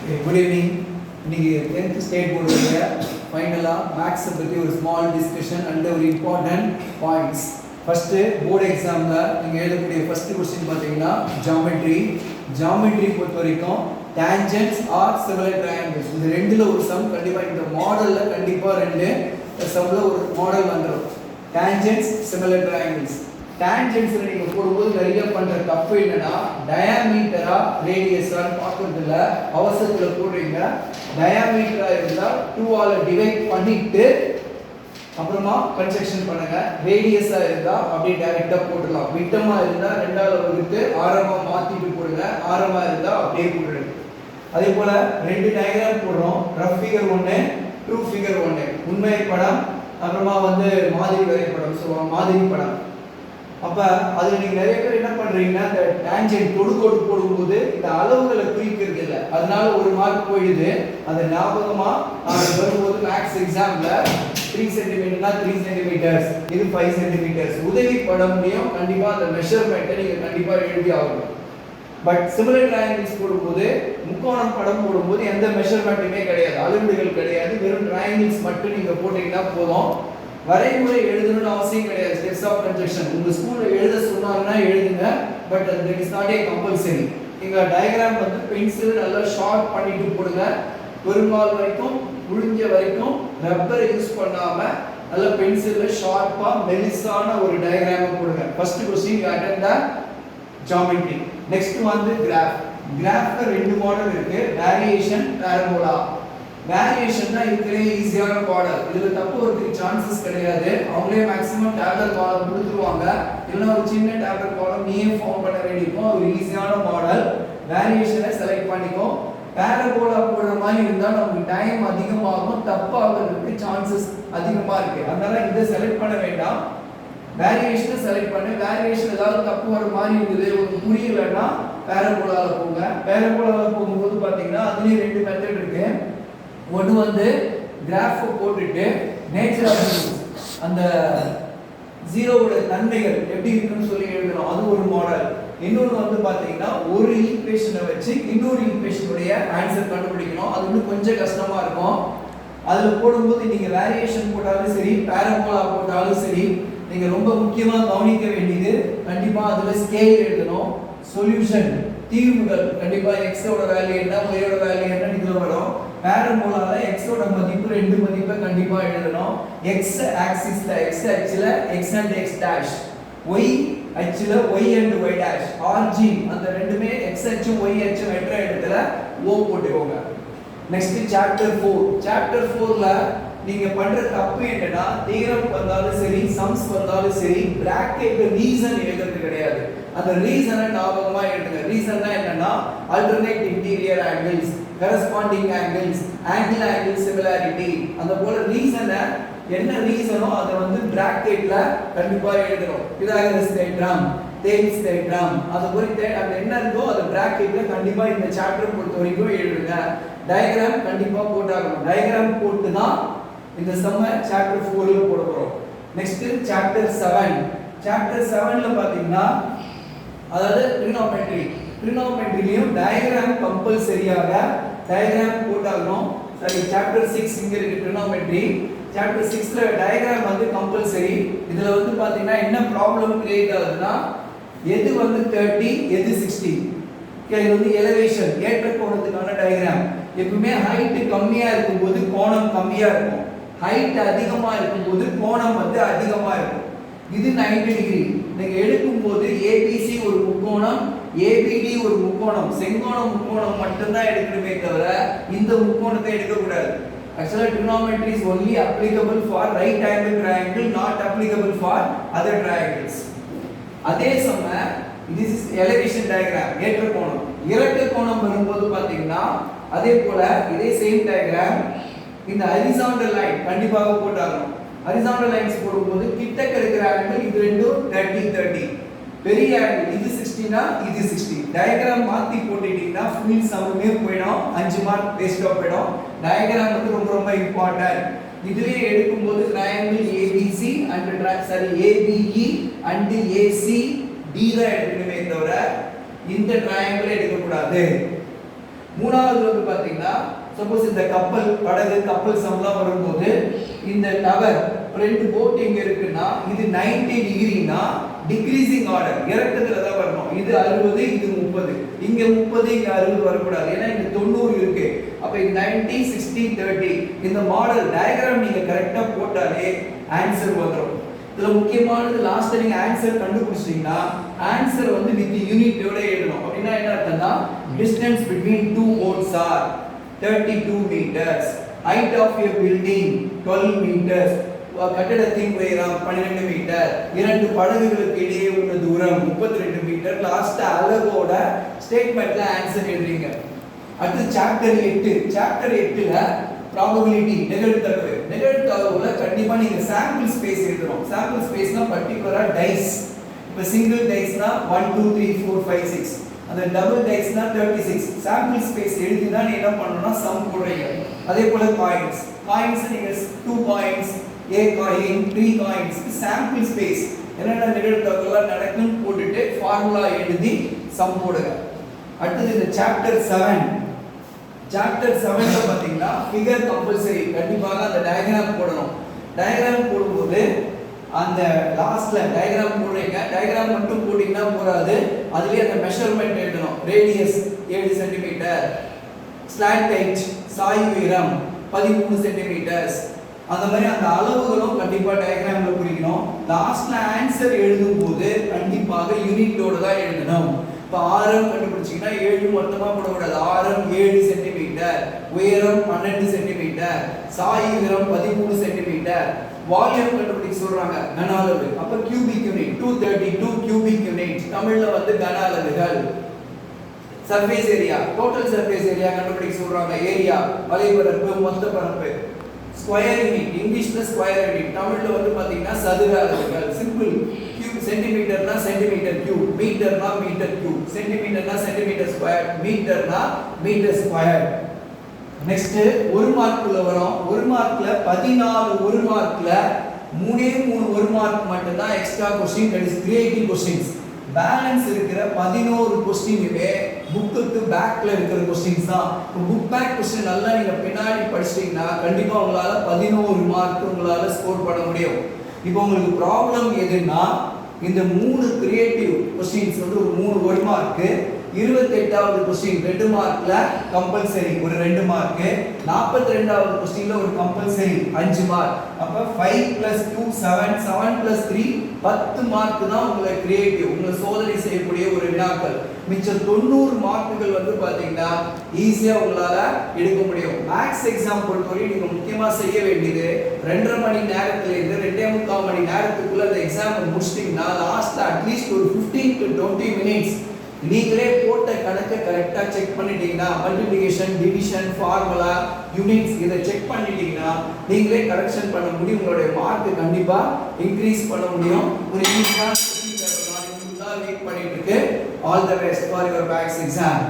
Good evening. இன்னைக்கு 10th state போர்டுடைய ஃபைனலா maths பத்தி ஒரு ஸ்மால் டிஸ்கஷன் அண்ட் ஒரு இம்பார்ட்டன்ட் பாயிண்ட்ஸ். ஃபர்ஸ்ட் போர்டு எக்ஸாம்ல நீங்க எழுதக்கூடிய ஃபர்ஸ்ட் क्वेश्चन பாத்தீங்கன்னா ஜியோமெட்ரி பொறுத்த வரைக்கும் tangents or similar triangles இந்த ரெண்டுல ஒரு சம் கண்டிப்பா இந்த மாடல்ல கண்டிப்பா ரெண்டு சம்ல ஒரு மாடல் வந்துரும். tangents similar triangles tangents நீங்க போடும்போது நிறைய பண்ற தப்பு என்னன்னா டயாமீட்டரா ரேடியஸா பார்க்கிறதுல அவசரத்துல போடுறீங்க. டயாமீட்டரா இருந்தா 2 ஆல டிவைட் பண்ணிட்டு அப்புறமா கன்ஸ்ட்ரக்ஷன் பண்ணுங்க. ரேடியஸா இருந்தா அப்படியே டைரக்டா போடலாம். விட்டமா இருந்தா 2 ஆல வகுத்து ஆரமா மாத்திட்டு போடுங்க. ஆரமா இருந்தா அப்படியே போடுங்க. அதே போல ரெண்டு டயகிராம் போடுறோம். ரஃப் ஃபிகர் 1 ட்ரூ ஃபிகர் 1 உண்மை படம் அப்புறமா மாதிரி வரைபடம் சொல்லுவாங்க மாதிரி படம். அப்ப அதுல நீங்க நிறைய பேர் என்ன பண்றீங்கன்னா இந்த டான்ஜென்ட் தொடுகோடு போடும்போது இந்த அளவுகளை குறிக்கிறது இல்ல. அதனால ஒரு மார்க் போயிடுது. அத ஞாபகமா வரும்போது மேக்ஸ் எக்ஸாம்ல 3 சென்டிமீட்டர்னா 3 சென்டிமீட்டர்ஸ் இது 5 சென்டிமீட்டர்ஸ் உதவி பட முடியும். கண்டிப்பா அந்த மெஷர்மென்ட்டை நீங்க கண்டிப்பா எழுதி ஆகணும். பட் சிமிலர் ட்ரையாங்கிள்ஸ் போடும்போது முக்கோணம் படம் போடும்போது எந்த மெஷர்மென்ட்டுமே கிடையாது, அளவீடுகள் கிடையாது. வெறும் ட்ரையாங்கிள்ஸ் மட்டும் நீங்க போட்டீங்கன்னா போதும். வரைமுறை எழுதணும்னு அவசியம் கிடையாது. ஸ்டெப்ஸ் ஆஃப் கன்ஸ்ட்ரக்ஷன் உங்க ஸ்கூல்ல எழுத சொன்னாங்கன்னா எழுதுங்க. பட் அது இஸ் நாட் ஏ கம்பல்சரி. நீங்க டயகிராம் பென்சில் நல்லா ஷார்ப் பண்ணிட்டு போடுங்க. பெருங்கால் வரைக்கும் முடிஞ்ச வரைக்கும் ரப்பர் யூஸ் பண்ணாம நல்ல பென்சில்ல ஷார்ப்பா மெலிசான ஒரு டயகிராம் போடுங்க. First question you attend the geometry. Next கிராஃப்ல ரெண்டு மாடல் இருக்கு, வேரியேஷன், பாரபோலா. வேரியேஷன் தான் இருக்கிற ஈஸியான மாடல். இதுல தப்பு வரதுக்கு சான்சஸ் கிடையாது. அவங்களே மேக்ஸிமம் டேப்லெட் காலம் கொடுத்துருவாங்க. இல்லைன்னா ஒரு சின்ன டேப்லெட் காலம் நீயே ஃபார்ம் பண்ண வேண்டியிருக்கும். ஒரு ஈஸியான மாடல். வேரியேஷனை செலக்ட் பண்ணிக்கோ. பாரபோலா போடுற மாதிரி இருந்தா நமக்கு டைம் அதிகமாகும், தப்பாகிறதுக்கு சான்சஸ் அதிகமா இருக்கு. அதனால இதை செலக்ட் பண்ண வேண்டாம். வேரியேஷனை செலக்ட் பண்ணு. வேரியேஷன் ஏதாவது தப்பு வர மாதிரி இருக்குது உங்களுக்கு புரியலன்னா பாரபோலால போங்க. பாரபோலால போகும்போது பாத்தீங்கன்னா அதுலயே ரெண்டு மெத்தட் இருக்கு. ஒன்று கிராஃப் போட்டுட்டு நேச்சர் ஆஃப் அந்த ஜீரோவோட தன்மைகள் எப்படி இருக்குன்னு சொல்லி எழுதணும், அது ஒரு மாடல். இன்னொன்று பாத்தீங்கன்னா ஒரு ஈக்குவேஷனை வச்சு இன்னொரு ஈக்குவேஷனுடைய ஆன்சர் கண்டுபிடிக்கணும். அது இன்னும் கொஞ்சம் கஷ்டமா இருக்கும். அதுல போடும்போது நீங்க வேரியேஷன் போட்டாலும் சரி பாரபோலா போட்டாலும் சரி நீங்க ரொம்ப முக்கியமா கவனிக்க வேண்டியது கண்டிப்பா அதுல ஸ்கேல் எழுதணும். சொல்யூஷன் தீர்வுகள் கண்டிப்பா x ஓட வேல்யூ என்ன y ஓட வேல்யூ என்ன இதுல வரும். பாரபோலால x ஓட மதிப்பு ரெண்டு மதிப்பை கண்டிப்பா எழுதணும். x ஆக்சிஸ்ல x அச்சுல x and x dash, y அச்சுல y and y dash, rg அந்த ரெண்டுமே x அச்சு y அச்சு வெற்ற இடத்துல o போட்டுக்கோங்க. நெக்ஸ்ட் சாப்டர் 4ல நீங்க பண்ற தப்பு என்னன்னா தியரம் வந்தாலும் சரி சம்ஸ் வந்தாலும் சரி பிராக்கெட்ல ரீசன் எழுதுறது கிடையாது. அந்த ரீசனை ஞாபகமா எழுதுங்க. ரீசன்னா என்னன்னா alternate interior angles, corresponding angles, angle similarity, அந்த போல ரீசனை என்ன ரீசனோ அதை பிராக்கெட்ல கண்டிப்பா எழுதணும். பிதாகரஸ் தேற்றம், தேல்ஸ் தேற்றம், அது குறித்து அது என்ன இருக்கோ அது பிராக்கெட்ல கண்டிப்பா இந்த சாப்டர் பொறுத்த வரைக்கும் எழுதுங்க. டயகிராம் கண்டிப்பா போட்டாகணும். டயகிராம் போட்டு தான் இந்த சம்ம சாப்டர் 4ல போட போறோம். நெக்ஸ்ட் சாப்டர் 7ல பாத்தீங்கன்னா அதாவது ட்ரிகோனோமெட்ரிலயும் டயகிராம் கம்பல்சரியாக டயகிராம் போட்டாகணும். சரி சாப்டர் 6 இங்க இருக்கு ட்ரிகோனோமெட்ரி. சாப்டர் 6ல டயகிராம் கம்பல்சரி. இதுல பாத்தீங்கன்னா என்ன ப்ராப்ளம் கிரியேட் ஆகுதுன்னா எது 30 எது 60. இது எலிவேஷன் ஏற்ற கோணத்துக்கான டயகிராம். எப்பவுமே ஹைட் கம்மியா இருக்கும்போது கோணம் கம்மியா இருக்கும், ஹைட் அதிகமா இருக்கும்போது கோணம் அதிகமா இருக்கும். இது 90 டிகிரி. நீங்க எடுக்கும்போது ABC ஒரு முக்கோணம், ABD ஒரு முக்கோணம், செங்கோண முக்கோணம் மட்டும் தான் எடுக்கணுமே தவிர இந்த முக்கோணத்தை எடுக்க கூடாது. Actually trigonometry is only applicable for right angle triangle, not applicable for other triangles. அதே சமயம் this is elevation diagram ஏற்ற கோணம். இறக்க கோணம் வரும்போது பாத்தீங்கன்னா அதே போல இதே சேம் டயகிராம் இந்த ஹரிசாண்டல் லைன் கண்டிப்பாக போட்டாகணும். ஹரிசாண்டல் லைன்ஸ் போடும்போது கிட்டக்க இருக்கிற ஆங்கிள் இது ரெண்டும் 30 பெரிய ஆங்கிள் இது 60னா இது 60. டயகிராம் மாத்தி போட்டுட்டீங்கன்னா ஃபுல் சம்மே போய்டும், 5 மார்க் வேஸ்டா போய்டும். டயகிராம் ரொம்ப இம்பார்ட்டன்ட். இதுலயே எடுக்கும்போது triangle ABC and ABE and AC D தான் எடுக்கணுமே தவிர இந்த ட்ரையாங்கிள் எடுக்க கூடாது. மூணாவது வந்து பாத்தீங்கன்னா சப்போஸ் இந்த கப்பல் படகு கப்பல் சம்லாம் வரும்போது இந்த டவர் ரெண்டு போட் இங்க இருக்குன்னா இது 90 டிகிரினா டிக்ரீசிங் ஆர்டர் இறக்கத்துல தான் வரணும். இது 60 இது 30, இங்க 30 இங்க 60 வரக்கூடாது. ஏன்னா இங்க 90 இருக்கு. அப்ப இது 90 60 30 இந்த மாடல் டயகிராம் நீங்க கரெக்ட்டா போட்டாலே ஆன்சர் வந்துரும். இதுல முக்கியமானது லாஸ்ட் நீங்க ஆன்சர் கண்டுபிடிச்சிட்டீங்கன்னா ஆன்சர் வந்து வித் யூனிட்டோட எழுதணும். அப்படின்னா என்ன அர்த்தம்னா distance between two boats are 32 meters, height of a building 12 meters, கட்டடத்தின் உயரம் 12 மீட்டர், இரண்டு படகுகளுக்கு இடையே உள்ள தூரம் 32 மீட்டர். லாஸ்ட் அலகோட ஸ்டேட்மென்ட்ல ஆன்சர் எழுதுறீங்க. அடுத்து சாப்டர் 8. சாப்டர் 8ல ப்ராபபிலிட்டி நிகழ்தகவுல கண்டிப்பா நீங்க சாம்பிள் ஸ்பேஸ் எழுதணும். சாம்பிள் ஸ்பேஸ்னா பர்టిక్యులரா டைஸ். இப்ப சிங்கிள் டைஸ்னா 1 2 3 4 5 6, அந்த டபுள் டைஸ்னா 36. சாம்பிள் ஸ்பேஸ் எழுதி தான் நீங்க என்ன பண்ணனும்னா சம் போடுறீங்க. அதே போல காயின்ஸ் நீங்க 2 coins a coin 3 coins sample space என்னென்ன நிகழ்தகவுல நடக்குன்னு போட்டுட்டு ஃபார்முலா எழுதி சம் போடுங்க. அடுத்து இந்த சாப்டர் 7ல பாத்தீங்கன்னா ஃபிகர் கம்பல்சரி கண்டிப்பாக அந்த டயகிராம் போடணும். டயகிராம் போடும்போது அந்த லாஸ்ட்ல டயகிராம் போடுறீங்க. டயகிராம் மட்டும் போட்டீங்கன்னா போறாது, அதுலயே அந்த மெஷர்மென்ட் எழுதணும். ரேடியஸ் 7 சென்டிமீட்டர், ஸ்லாண்ட் ஹைட் சாய் உயரம் 13 சென்டிமீட்டர்ஸ், அந்த மாதிரி அந்த அளவுகளும் கண்டிப்பா டயகிராம்ல குறிக்கணும். லாஸ்ட்ல ஆன்சர் எழுதும்போது கண்டிப்பாக யூனிட்டோட தான் எழுதணும். இப்ப ஆரம் கண்டுபிடிச்சீங்கன்னா 7 மொத்தமா போடக்கூடாது. ஆரம் 7 சென்டிமீட்டர், உயரம் 12 சென்டிமீட்டர், சாய் உயரம் 13 சென்டிமீட்டர், வால்யூம் கண்டுபிடிக்க சொல்றாங்க கன அளவு. அப்ப கியூபிக் யூனிட் 232 கியூபிக் யூனிட், தமிழ்ல வந்து கன அளவுகள். Surface area total surface area கண்டுபிடிக்க சொல்றாங்க. ஏரியா வலைப்பரப்பு மொத்த பரப்பு. ஸ்கொயர் யூனிட் இங்கிலீஷ்ல ஸ்கொயர் யூனிட், தமிழ்ல வந்து பாத்தீங்கன்னா சதுர அளவுகள். சிம்பிள். கியூப் சென்டிமீட்டர்னா சென்டிமீட்டர் கியூப், மீட்டர்னா மீட்டர் கியூப், சென்டிமீட்டர்னா சென்டிமீட்டர் ஸ்கொயர், மீட்டர்னா மீட்டர் ஸ்கொயர். நெக்ஸ்ட் 1 மார்க்குள்ள வரோம். 1 மார்க்ல 14 1 மார்க்ல 3 1 மார்க் மட்டும் தான் extra question, that is creative questions. Balance இருக்கிற 11 क्वेश्चनவே புக்குக்கு பேக்ல இருக்கிற क्वेश्चंस தான். புக் பேக் क्वेश्चन நல்லா நீங்க பின்னாடி படிச்சிட்டீங்கன்னா கண்டிப்பா உங்களால 11 மார்க் உங்களால ஸ்கோர் பண்ண முடியும். இப்போ உங்களுக்கு ப்ராப்ளம் எதுன்னா இந்த 3 கிரியேட்டிவ் क्वेश्चंस வந்து ஒரு 3 1 மார்க், 28வது क्वेश्चन 2 மார்க்ல கம்பல்சரி ஒரு 2 மார்க், 42வது क्वेश्चनல ஒரு கம்பல்சரி 5 மார்க். அப்ப 5 + 2 7, 7 + 3 10 மார்க் தான் உங்களுக்கு கிரியேட்டிவ், உங்களை சோதனை செய்யக்கூடிய ஒரு வினாக்கள். மிச்ச 90 மார்க்குகள் வந்து பாத்தீங்கன்னா ஈஸியா உங்களால எடுக்க முடியும். மேத்ஸ் எக்ஸாம் பொறுத்தவரை நீங்க முக்கியமா செய்ய வேண்டியது 2.5 மணி நேரத்துல இருந்து 2.25 மணி நேரத்துக்குள்ள அந்த எக்ஸாம் முடிச்சிட்டீங்கன்னா லாஸ்ட்ல அட்லீஸ்ட் ஒரு 15 to 20 மினிட்ஸ் நீங்களே போட்ட கணக்கை கரெக்டா செக் பண்ணிட்டீங்கன்னா, மல்டிப்ளிகேஷன் டிவிஷன் ஃபார்முலா யூனிட்ஸ் இதை செக் பண்ணிட்டீங்கன்னா நீங்களே கரெக்ஷன் பண்ண முடியும். உங்களுடைய மார்க் கண்டிப்பா இன்க்ரீஸ் பண்ண முடியும். ஒரு ஈஸியான வெயிட் பண்ணிட்டு இருக்கு. All the best for your maths exam.